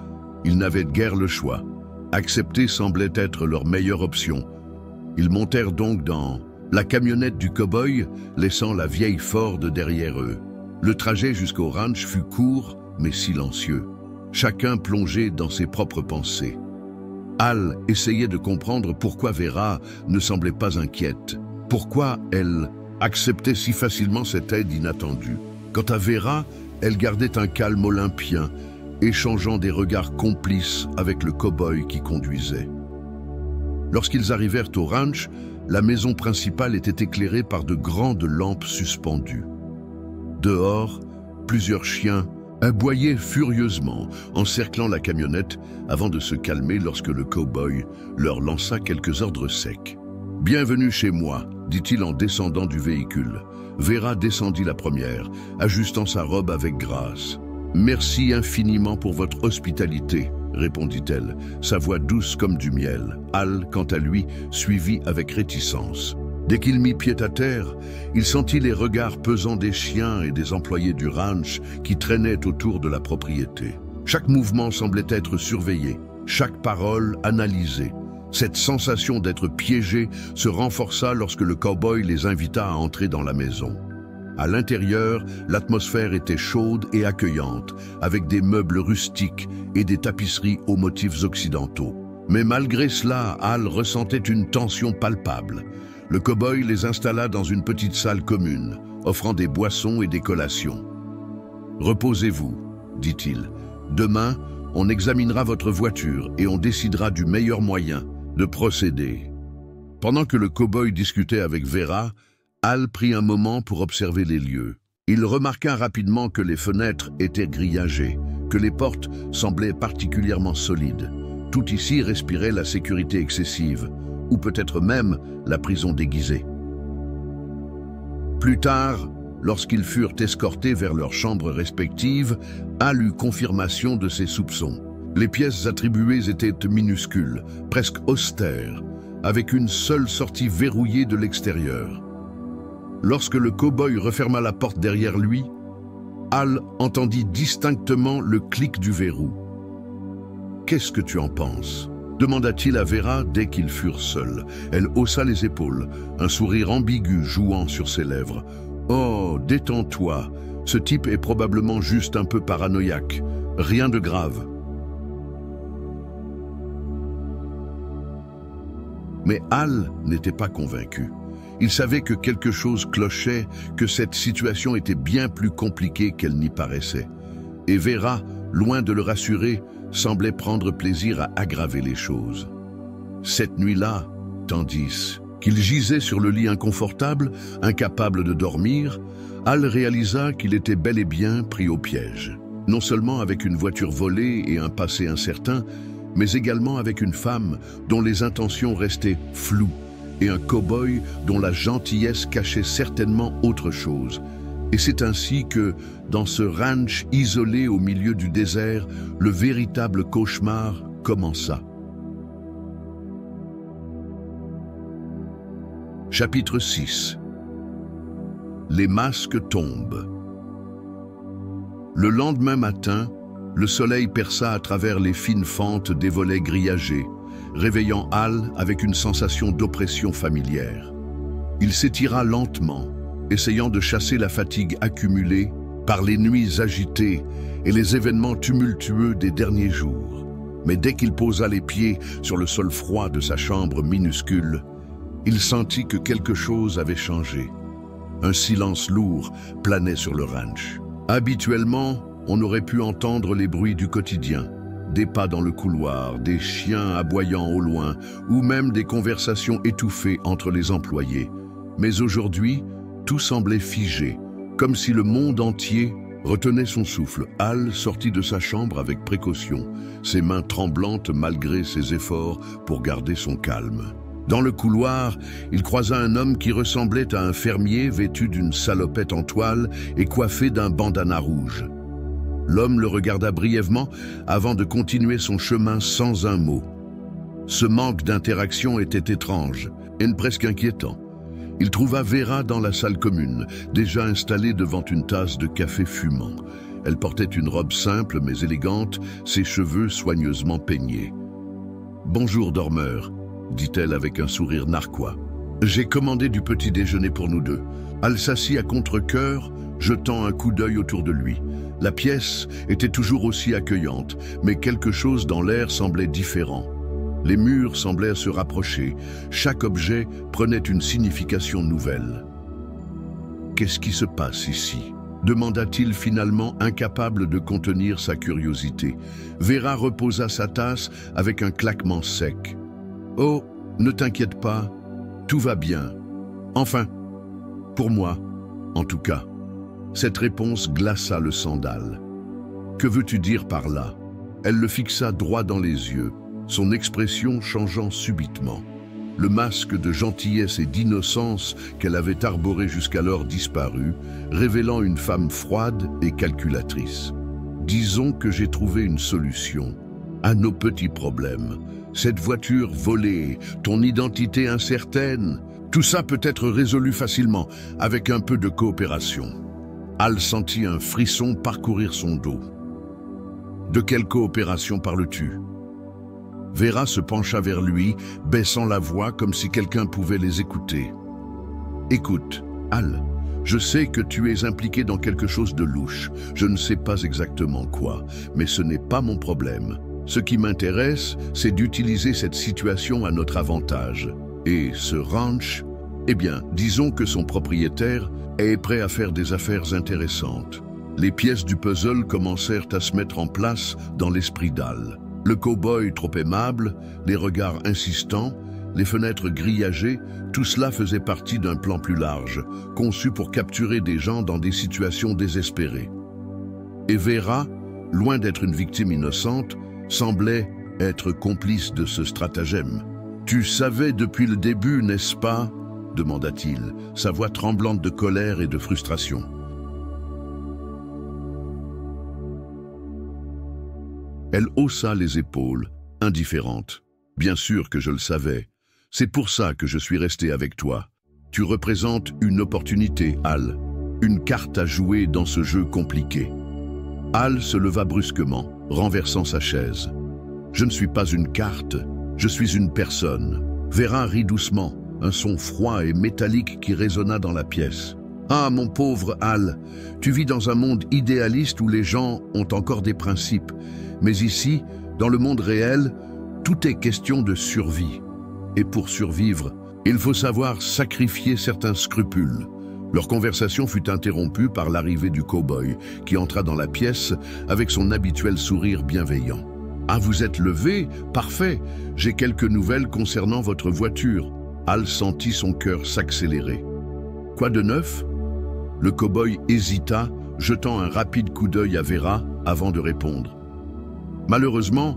ils n'avaient guère le choix. Accepter semblait être leur meilleure option. Ils montèrent donc dans la camionnette du cow-boy, laissant la vieille Ford derrière eux. Le trajet jusqu'au ranch fut court, mais silencieux. Chacun plongé dans ses propres pensées. Al essayait de comprendre pourquoi Vera ne semblait pas inquiète. Pourquoi elle acceptait si facilement cette aide inattendue. Quant à Vera, elle gardait un calme olympien, échangeant des regards complices avec le cow-boy qui conduisait. Lorsqu'ils arrivèrent au ranch, la maison principale était éclairée par de grandes lampes suspendues. Dehors, plusieurs chiens aboyaient furieusement, encerclant la camionnette avant de se calmer lorsque le cow-boy leur lança quelques ordres secs. « Bienvenue chez moi », dit-il en descendant du véhicule. Vera descendit la première, ajustant sa robe avec grâce. « Merci infiniment pour votre hospitalité », répondit-elle, sa voix douce comme du miel. Al, quant à lui, suivit avec réticence. Dès qu'il mit pied à terre, il sentit les regards pesants des chiens et des employés du ranch qui traînaient autour de la propriété. Chaque mouvement semblait être surveillé, chaque parole analysée. Cette sensation d'être piégé se renforça lorsque le cow-boy les invita à entrer dans la maison. À l'intérieur, l'atmosphère était chaude et accueillante, avec des meubles rustiques et des tapisseries aux motifs occidentaux. Mais malgré cela, Al ressentait une tension palpable. Le cow-boy les installa dans une petite salle commune, offrant des boissons et des collations. « Reposez-vous », dit-il. « Demain, on examinera votre voiture et on décidera du meilleur moyen de procéder. » Pendant que le cow-boy discutait avec Vera, Al prit un moment pour observer les lieux. Il remarqua rapidement que les fenêtres étaient grillagées, que les portes semblaient particulièrement solides. Tout ici respirait la sécurité excessive, ou peut-être même la prison déguisée. Plus tard, lorsqu'ils furent escortés vers leurs chambres respectives, Al eut confirmation de ses soupçons. Les pièces attribuées étaient minuscules, presque austères, avec une seule sortie verrouillée de l'extérieur. Lorsque le cow-boy referma la porte derrière lui, Al entendit distinctement le clic du verrou. « Qu'est-ce que tu en penses ?» demanda-t-il à Vera dès qu'ils furent seuls. Elle haussa les épaules, un sourire ambigu jouant sur ses lèvres. « Oh, détends-toi, ce type est probablement juste un peu paranoïaque. Rien de grave. » Mais Al n'était pas convaincu. Il savait que quelque chose clochait, que cette situation était bien plus compliquée qu'elle n'y paraissait. Et Vera, loin de le rassurer, semblait prendre plaisir à aggraver les choses. Cette nuit-là, tandis qu'il gisait sur le lit inconfortable, incapable de dormir, Al réalisa qu'il était bel et bien pris au piège. Non seulement avec une voiture volée et un passé incertain, mais également avec une femme dont les intentions restaient floues, et un cow-boy dont la gentillesse cachait certainement autre chose. Et c'est ainsi que, dans ce ranch isolé au milieu du désert, le véritable cauchemar commença. Chapitre 6. Les masques tombent. Le lendemain matin, le soleil perça à travers les fines fentes des volets grillagés, réveillant Al avec une sensation d'oppression familière. Il s'étira lentement, essayant de chasser la fatigue accumulée par les nuits agitées et les événements tumultueux des derniers jours. Mais dès qu'il posa les pieds sur le sol froid de sa chambre minuscule, il sentit que quelque chose avait changé. Un silence lourd planait sur le ranch. Habituellement, on aurait pu entendre les bruits du quotidien, des pas dans le couloir, des chiens aboyant au loin, ou même des conversations étouffées entre les employés. Mais aujourd'hui, tout semblait figé, comme si le monde entier retenait son souffle. Al sortit de sa chambre avec précaution, ses mains tremblantes malgré ses efforts pour garder son calme. Dans le couloir, il croisa un homme qui ressemblait à un fermier vêtu d'une salopette en toile et coiffé d'un bandana rouge. L'homme le regarda brièvement avant de continuer son chemin sans un mot. Ce manque d'interaction était étrange et presque inquiétant. Il trouva Vera dans la salle commune, déjà installée devant une tasse de café fumant. Elle portait une robe simple mais élégante, ses cheveux soigneusement peignés. « Bonjour, dormeur », dit-elle avec un sourire narquois. « J'ai commandé du petit déjeuner pour nous deux. » Al s'assit à contre-cœur, jetant un coup d'œil autour de lui. La pièce était toujours aussi accueillante, mais quelque chose dans l'air semblait différent. Les murs semblaient se rapprocher, chaque objet prenait une signification nouvelle. « Qu'est-ce qui se passe ici ?» demanda-t-il finalement, incapable de contenir sa curiosité. Vera reposa sa tasse avec un claquement sec. « Oh, ne t'inquiète pas, tout va bien. Enfin, pour moi, en tout cas. » Cette réponse glaça le sang d'Al. « Que veux-tu dire par là ?» Elle le fixa droit dans les yeux, son expression changeant subitement. Le masque de gentillesse et d'innocence qu'elle avait arboré jusqu'alors disparut, révélant une femme froide et calculatrice. « Disons que j'ai trouvé une solution à nos petits problèmes. Cette voiture volée, ton identité incertaine, tout ça peut être résolu facilement, avec un peu de coopération. » Al sentit un frisson parcourir son dos. « De quelle coopération parles-tu » Vera se pencha vers lui, baissant la voix comme si quelqu'un pouvait les écouter. « Écoute, Al, je sais que tu es impliqué dans quelque chose de louche. Je ne sais pas exactement quoi, mais ce n'est pas mon problème. Ce qui m'intéresse, c'est d'utiliser cette situation à notre avantage. Et ce ranch, eh bien, disons que son propriétaire est prêt à faire des affaires intéressantes. » Les pièces du puzzle commencèrent à se mettre en place dans l'esprit d'Al. Le cow-boy trop aimable, les regards insistants, les fenêtres grillagées, tout cela faisait partie d'un plan plus large, conçu pour capturer des gens dans des situations désespérées. Et Vera, loin d'être une victime innocente, semblait être complice de ce stratagème. « Tu savais depuis le début, n'est-ce pas ?» demanda-t-il, sa voix tremblante de colère et de frustration. Elle haussa les épaules, indifférente. « Bien sûr que je le savais. C'est pour ça que je suis resté avec toi. Tu représentes une opportunité, Al. Une carte à jouer dans ce jeu compliqué. » Al se leva brusquement, renversant sa chaise. « Je ne suis pas une carte, je suis une personne. » Vera rit doucement, un son froid et métallique qui résonna dans la pièce. « Ah, mon pauvre Al, tu vis dans un monde idéaliste où les gens ont encore des principes. Mais ici, dans le monde réel, tout est question de survie. Et pour survivre, il faut savoir sacrifier certains scrupules. » Leur conversation fut interrompue par l'arrivée du cow-boy, qui entra dans la pièce avec son habituel sourire bienveillant. « Ah, vous êtes levé? Parfait. J'ai quelques nouvelles concernant votre voiture. » Al sentit son cœur s'accélérer. « Quoi de neuf ?» Le cow-boy hésita, jetant un rapide coup d'œil à Vera avant de répondre. « Malheureusement,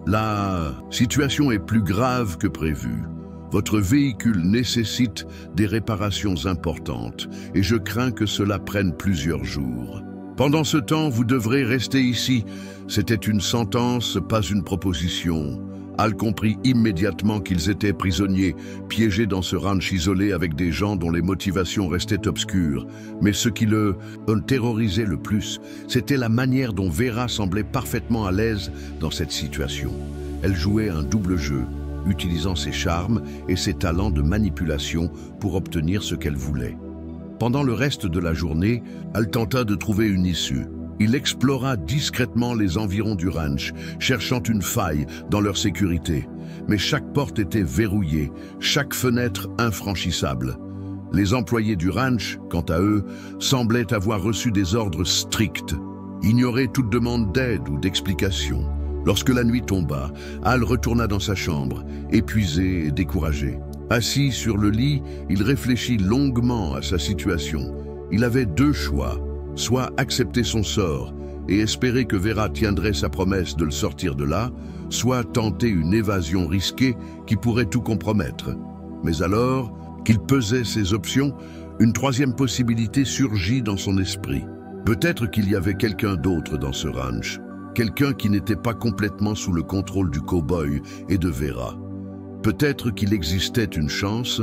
la situation est plus grave que prévu. Votre véhicule nécessite des réparations importantes et je crains que cela prenne plusieurs jours. Pendant ce temps, vous devrez rester ici. C'était une sentence, pas une proposition. » Al comprit immédiatement qu'ils étaient prisonniers, piégés dans ce ranch isolé avec des gens dont les motivations restaient obscures. Mais ce qui le terrorisait le plus, c'était la manière dont Vera semblait parfaitement à l'aise dans cette situation. Elle jouait un double jeu, utilisant ses charmes et ses talents de manipulation pour obtenir ce qu'elle voulait. Pendant le reste de la journée, Al tenta de trouver une issue. Il explora discrètement les environs du ranch, cherchant une faille dans leur sécurité. Mais chaque porte était verrouillée, chaque fenêtre infranchissable. Les employés du ranch, quant à eux, semblaient avoir reçu des ordres stricts. Ignorer toute demande d'aide ou d'explication. Lorsque la nuit tomba, Al retourna dans sa chambre, épuisé et découragé. Assis sur le lit, il réfléchit longuement à sa situation. Il avait deux choix, soit accepter son sort et espérer que Vera tiendrait sa promesse de le sortir de là, soit tenter une évasion risquée qui pourrait tout compromettre. Mais alors qu'il pesait ses options, une troisième possibilité surgit dans son esprit. Peut-être qu'il y avait quelqu'un d'autre dans ce ranch, quelqu'un qui n'était pas complètement sous le contrôle du cow-boy et de Vera. Peut-être qu'il existait une chance,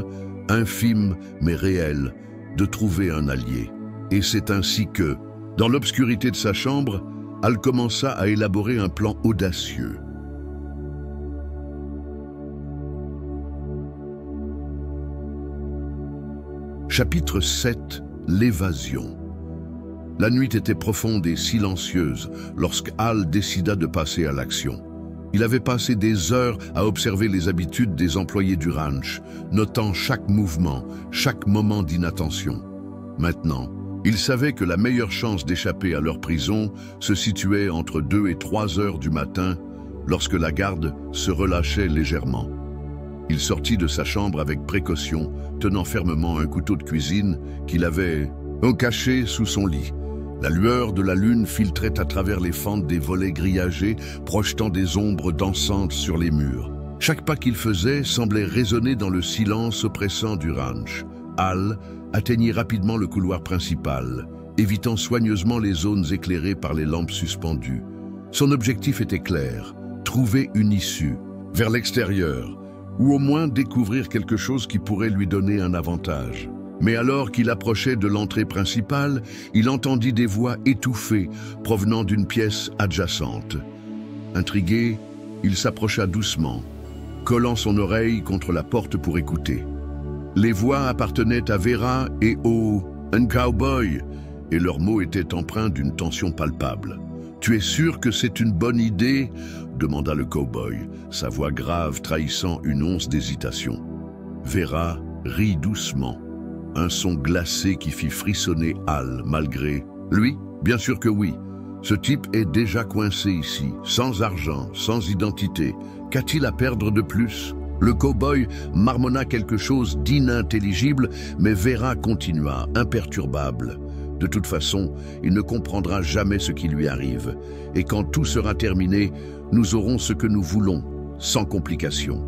infime mais réelle, de trouver un allié. Et c'est ainsi que, dans l'obscurité de sa chambre, Al commença à élaborer un plan audacieux. Chapitre 7. L'évasion. La nuit était profonde et silencieuse lorsque Al décida de passer à l'action. Il avait passé des heures à observer les habitudes des employés du ranch, notant chaque mouvement, chaque moment d'inattention. Maintenant, il savait que la meilleure chance d'échapper à leur prison se situait entre 2 et 3 heures du matin, lorsque la garde se relâchait légèrement. Il sortit de sa chambre avec précaution, tenant fermement un couteau de cuisine qu'il avait caché sous son lit. La lueur de la lune filtrait à travers les fentes des volets grillagés, projetant des ombres dansantes sur les murs. Chaque pas qu'il faisait semblait résonner dans le silence oppressant du ranch. Al atteignit rapidement le couloir principal, évitant soigneusement les zones éclairées par les lampes suspendues. Son objectif était clair, trouver une issue, vers l'extérieur, ou au moins découvrir quelque chose qui pourrait lui donner un avantage. Mais alors qu'il approchait de l'entrée principale, il entendit des voix étouffées provenant d'une pièce adjacente. Intrigué, il s'approcha doucement, collant son oreille contre la porte pour écouter. Les voix appartenaient à Vera et un cowboy, et leurs mots étaient empreints d'une tension palpable. « Tu es sûr que c'est une bonne idée ?» demanda le cowboy, sa voix grave trahissant une once d'hésitation. Vera rit doucement, un son glacé qui fit frissonner Al malgré lui. Bien sûr que oui. Ce type est déjà coincé ici, sans argent, sans identité. Qu'a-t-il à perdre de plus? Le cow-boy marmonna quelque chose d'inintelligible, mais Vera continua, imperturbable. De toute façon, il ne comprendra jamais ce qui lui arrive. Et quand tout sera terminé, nous aurons ce que nous voulons, sans complication.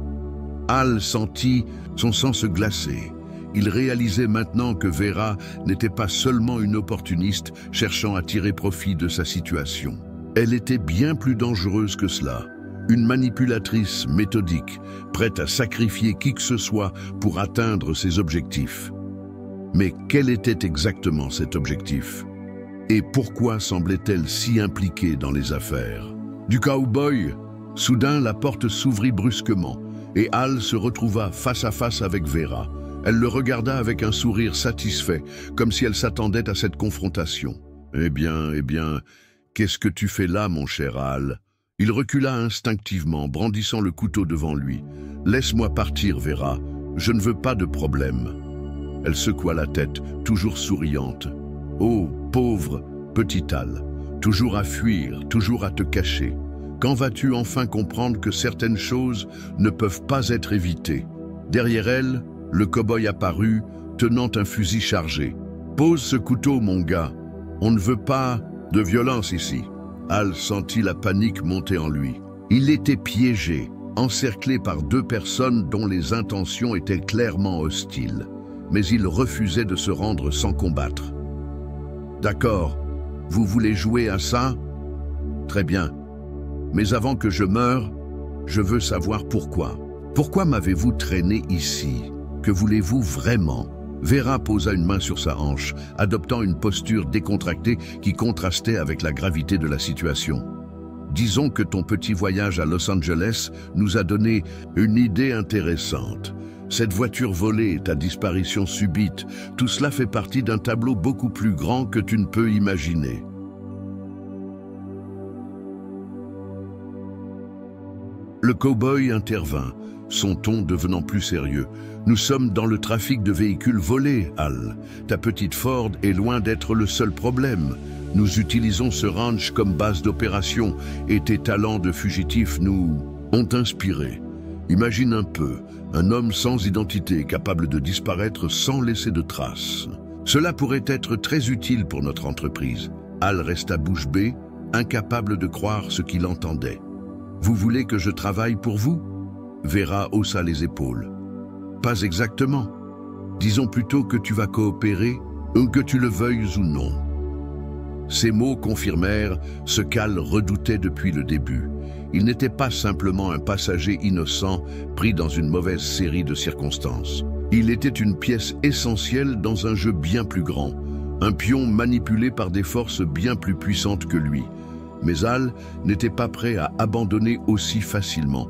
Al sentit son sang se glacer. Il réalisait maintenant que Vera n'était pas seulement une opportuniste cherchant à tirer profit de sa situation. Elle était bien plus dangereuse que cela. Une manipulatrice méthodique, prête à sacrifier qui que ce soit pour atteindre ses objectifs. Mais quel était exactement cet objectif? Et pourquoi semblait-elle si impliquée dans les affaires? Du cow-boy, soudain la porte s'ouvrit brusquement et Al se retrouva face à face avec Vera. Elle le regarda avec un sourire satisfait, comme si elle s'attendait à cette confrontation. « Eh bien, qu'est-ce que tu fais là, mon cher Al ?» Il recula instinctivement, brandissant le couteau devant lui. « Laisse-moi partir, Vera. Je ne veux pas de problème. » Elle secoua la tête, toujours souriante. « Oh, pauvre petit Al, toujours à fuir, toujours à te cacher. Quand vas-tu enfin comprendre que certaines choses ne peuvent pas être évitées ?» Derrière elle, le cow-boy apparut, tenant un fusil chargé. « Pose ce couteau, mon gars. On ne veut pas de violence ici. » Al sentit la panique monter en lui. Il était piégé, encerclé par deux personnes dont les intentions étaient clairement hostiles. Mais il refusait de se rendre sans combattre. « D'accord, vous voulez jouer à ça? Très bien. Mais avant que je meure, je veux savoir pourquoi. Pourquoi m'avez-vous traîné ici? Que voulez-vous vraiment ?» Vera posa une main sur sa hanche, adoptant une posture décontractée qui contrastait avec la gravité de la situation. « Disons que ton petit voyage à Los Angeles nous a donné une idée intéressante. Cette voiture volée, ta disparition subite, tout cela fait partie d'un tableau beaucoup plus grand que tu ne peux imaginer. » Le cow-boy intervint, son ton devenant plus sérieux. « Nous sommes dans le trafic de véhicules volés, Al. Ta petite Ford est loin d'être le seul problème. Nous utilisons ce ranch comme base d'opération et tes talents de fugitif nous ont inspiré. Imagine un peu, un homme sans identité capable de disparaître sans laisser de traces. Cela pourrait être très utile pour notre entreprise. Hal resta bouche bée, incapable de croire ce qu'il entendait. Vous voulez que je travaille pour vous? Vera haussa les épaules. Pas exactement. Disons plutôt que tu vas coopérer, que tu le veuilles ou non. Ces mots confirmèrent ce qu'Hal redoutait depuis le début. Il n'était pas simplement un passager innocent pris dans une mauvaise série de circonstances. Il était une pièce essentielle dans un jeu bien plus grand, un pion manipulé par des forces bien plus puissantes que lui. Mais Hal n'était pas prêt à abandonner aussi facilement.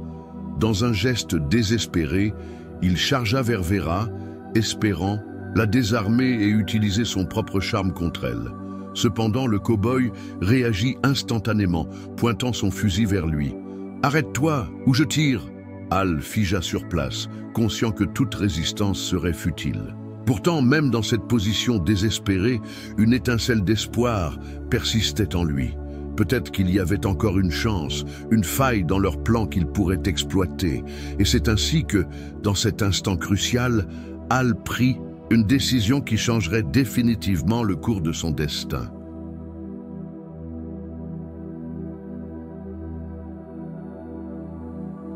Dans un geste désespéré, il chargea vers Vera, espérant la désarmer et utiliser son propre charme contre elle. Cependant, le cow-boy réagit instantanément, pointant son fusil vers lui. « Arrête-toi, ou je tire !» Hal figea sur place, conscient que toute résistance serait futile. Pourtant, même dans cette position désespérée, une étincelle d'espoir persistait en lui. Peut-être qu'il y avait encore une chance, une faille dans leur plan qu'il pourrait exploiter. Et c'est ainsi que, dans cet instant crucial, Hal prit une décision qui changerait définitivement le cours de son destin.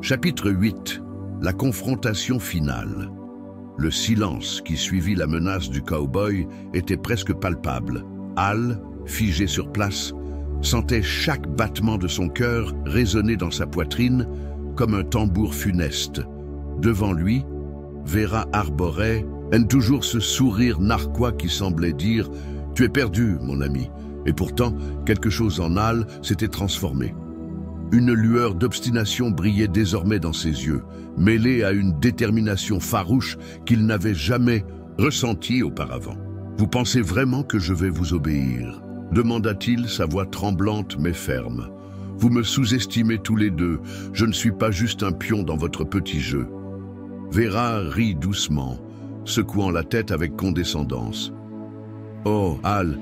Chapitre 8. La confrontation finale. Le silence qui suivit la menace du cow-boy était presque palpable. Hal, figé sur place, sentait chaque battement de son cœur résonner dans sa poitrine comme un tambour funeste. Devant lui, Vera arborait toujours ce sourire narquois qui semblait dire « Tu es perdu, mon ami ». Et pourtant, quelque chose en Hal s'était transformé. Une lueur d'obstination brillait désormais dans ses yeux, mêlée à une détermination farouche qu'il n'avait jamais ressentie auparavant. « Vous pensez vraiment que je vais vous obéir ?» demanda-t-il, sa voix tremblante mais ferme. « Vous me sous-estimez tous les deux, je ne suis pas juste un pion dans votre petit jeu. » Vera rit doucement, secouant la tête avec condescendance. « Oh, Hal,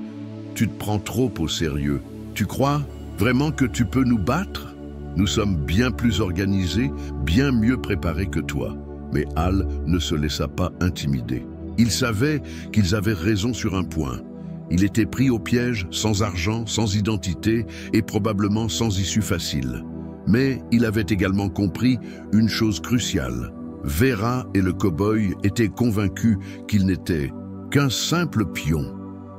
tu te prends trop au sérieux. Tu crois vraiment que tu peux nous battre? Nous sommes bien plus organisés, bien mieux préparés que toi. » Mais Hal ne se laissa pas intimider. Il savait qu'ils avaient raison sur un point. Il était pris au piège, sans argent, sans identité et probablement sans issue facile. Mais il avait également compris une chose cruciale. Vera et le cow-boy étaient convaincus qu'il n'était qu'un simple pion.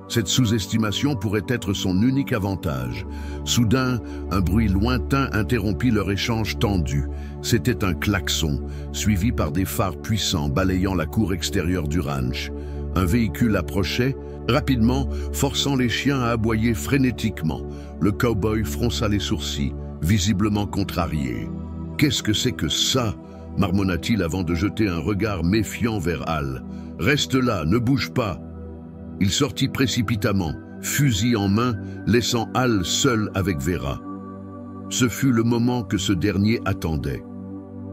Cette sous-estimation pourrait être son unique avantage. Soudain, un bruit lointain interrompit leur échange tendu. C'était un klaxon, suivi par des phares puissants balayant la cour extérieure du ranch. Un véhicule approchait, rapidement, forçant les chiens à aboyer frénétiquement. Le cow-boy fronça les sourcils, visiblement contrarié. « Qu'est-ce que c'est que ça ?» marmonna-t-il avant de jeter un regard méfiant vers Hal. « Reste là, ne bouge pas !» Il sortit précipitamment, fusil en main, laissant Hal seul avec Vera. Ce fut le moment que ce dernier attendait.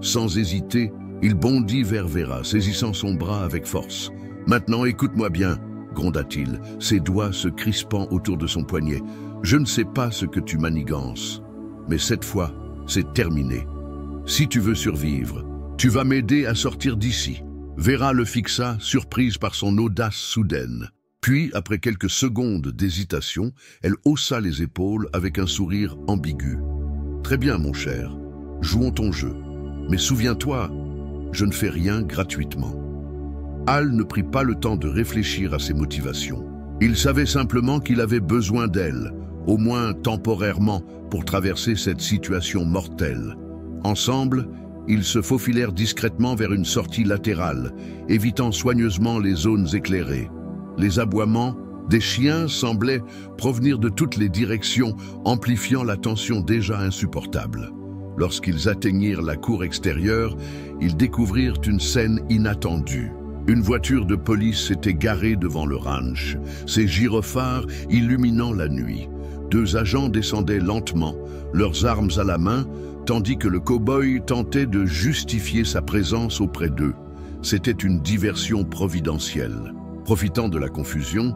Sans hésiter, il bondit vers Vera, saisissant son bras avec force. « Maintenant, écoute-moi bien !» gronda-t-il, ses doigts se crispant autour de son poignet. « Je ne sais pas ce que tu manigances, mais cette fois, c'est terminé. Si tu veux survivre, tu vas m'aider à sortir d'ici. » Vera le fixa, surprise par son audace soudaine. Puis, après quelques secondes d'hésitation, elle haussa les épaules avec un sourire ambigu. « Très bien, mon cher, jouons ton jeu. Mais souviens-toi, je ne fais rien gratuitement. » Hal ne prit pas le temps de réfléchir à ses motivations. Il savait simplement qu'il avait besoin d'elle, au moins temporairement, pour traverser cette situation mortelle. Ensemble, ils se faufilèrent discrètement vers une sortie latérale, évitant soigneusement les zones éclairées. Les aboiements des chiens semblaient provenir de toutes les directions, amplifiant la tension déjà insupportable. Lorsqu'ils atteignirent la cour extérieure, ils découvrirent une scène inattendue. Une voiture de police s'était garée devant le ranch, ses gyrophares illuminant la nuit. Deux agents descendaient lentement, leurs armes à la main, tandis que le cow-boy tentait de justifier sa présence auprès d'eux. C'était une diversion providentielle. Profitant de la confusion,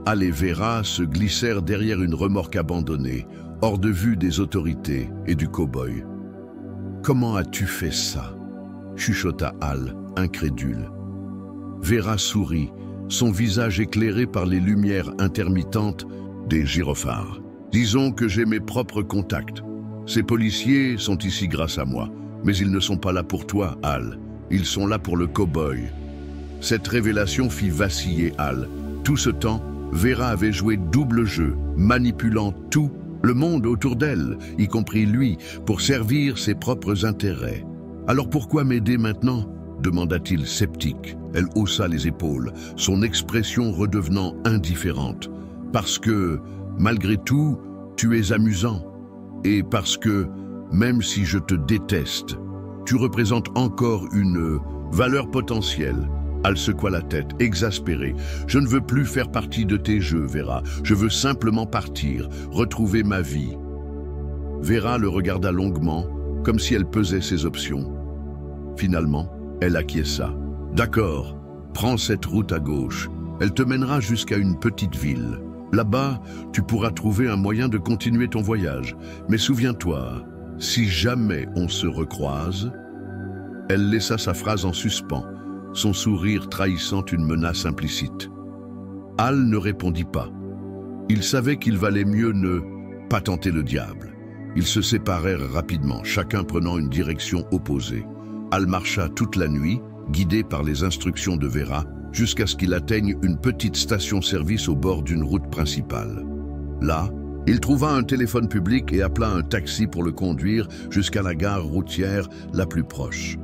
Al et Vera se glissèrent derrière une remorque abandonnée, hors de vue des autorités et du cow-boy. « Comment as-tu fait ça ?» chuchota Al, incrédule. Vera sourit, son visage éclairé par les lumières intermittentes des gyrophares. « Disons que j'ai mes propres contacts. Ces policiers sont ici grâce à moi, mais ils ne sont pas là pour toi, Al. Ils sont là pour le cow-boy. » Cette révélation fit vaciller Al. Tout ce temps, Vera avait joué double jeu, manipulant tout le monde autour d'elle, y compris lui, pour servir ses propres intérêts. « Alors pourquoi m'aider maintenant ?» demanda-t-il sceptique. Elle haussa les épaules, son expression redevenant indifférente. « Parce que, malgré tout, tu es amusant. Et parce que, même si je te déteste, tu représentes encore une valeur potentielle. » Al secoua la tête, exaspéré. « Je ne veux plus faire partie de tes jeux, Vera. Je veux simplement partir, retrouver ma vie. » Vera le regarda longuement, comme si elle pesait ses options. Finalement, elle acquiesça. « D'accord, prends cette route à gauche. Elle te mènera jusqu'à une petite ville. Là-bas, tu pourras trouver un moyen de continuer ton voyage. Mais souviens-toi, si jamais on se recroise... » Elle laissa sa phrase en suspens, son sourire trahissant une menace implicite. Al ne répondit pas. Il savait qu'il valait mieux ne pas tenter le diable. Ils se séparèrent rapidement, chacun prenant une direction opposée. Al marcha toute la nuit, guidé par les instructions de Vera, jusqu'à ce qu'il atteigne une petite station-service au bord d'une route principale. Là, il trouva un téléphone public et appela un taxi pour le conduire jusqu'à la gare routière la plus proche.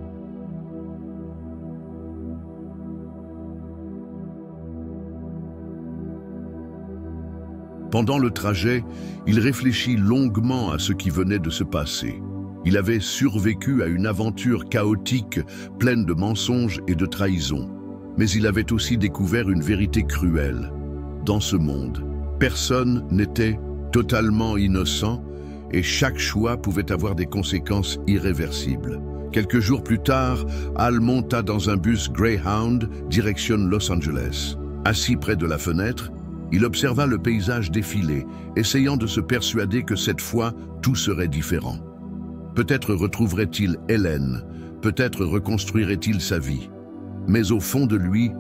Pendant le trajet, il réfléchit longuement à ce qui venait de se passer. Il avait survécu à une aventure chaotique, pleine de mensonges et de trahisons. Mais il avait aussi découvert une vérité cruelle. Dans ce monde, personne n'était totalement innocent et chaque choix pouvait avoir des conséquences irréversibles. Quelques jours plus tard, Al monta dans un bus Greyhound, direction Los Angeles. Assis près de la fenêtre, il observa le paysage défiler, essayant de se persuader que cette fois, tout serait différent. Peut-être retrouverait-il Hélène, peut-être reconstruirait-il sa vie. Mais au fond de lui,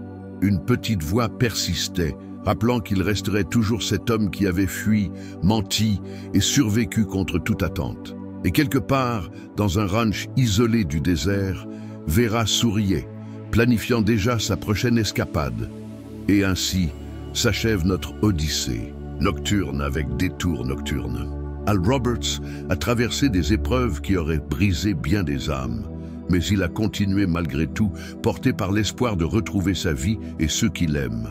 une petite voix persistait, rappelant qu'il resterait toujours cet homme qui avait fui, menti et survécu contre toute attente. Et quelque part, dans un ranch isolé du désert, Vera souriait, planifiant déjà sa prochaine escapade. Et ainsi s'achève notre odyssée, nocturne avec détour nocturne. Al Roberts a traversé des épreuves qui auraient brisé bien des âmes, mais il a continué malgré tout, porté par l'espoir de retrouver sa vie et ceux qu'il aime.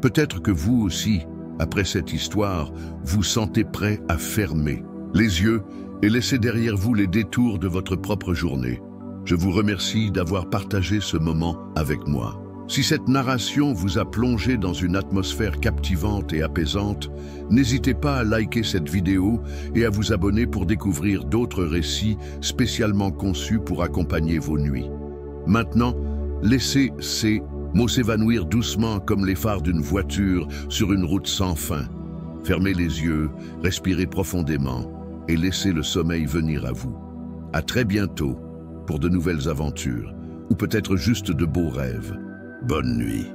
Peut-être que vous aussi, après cette histoire, vous sentez prêt à fermer les yeux et laisser derrière vous les détours de votre propre journée. Je vous remercie d'avoir partagé ce moment avec moi. Si cette narration vous a plongé dans une atmosphère captivante et apaisante, n'hésitez pas à liker cette vidéo et à vous abonner pour découvrir d'autres récits spécialement conçus pour accompagner vos nuits. Maintenant, laissez ces mots s'évanouir doucement comme les phares d'une voiture sur une route sans fin. Fermez les yeux, respirez profondément et laissez le sommeil venir à vous. À très bientôt pour de nouvelles aventures, ou peut-être juste de beaux rêves. Bonne nuit.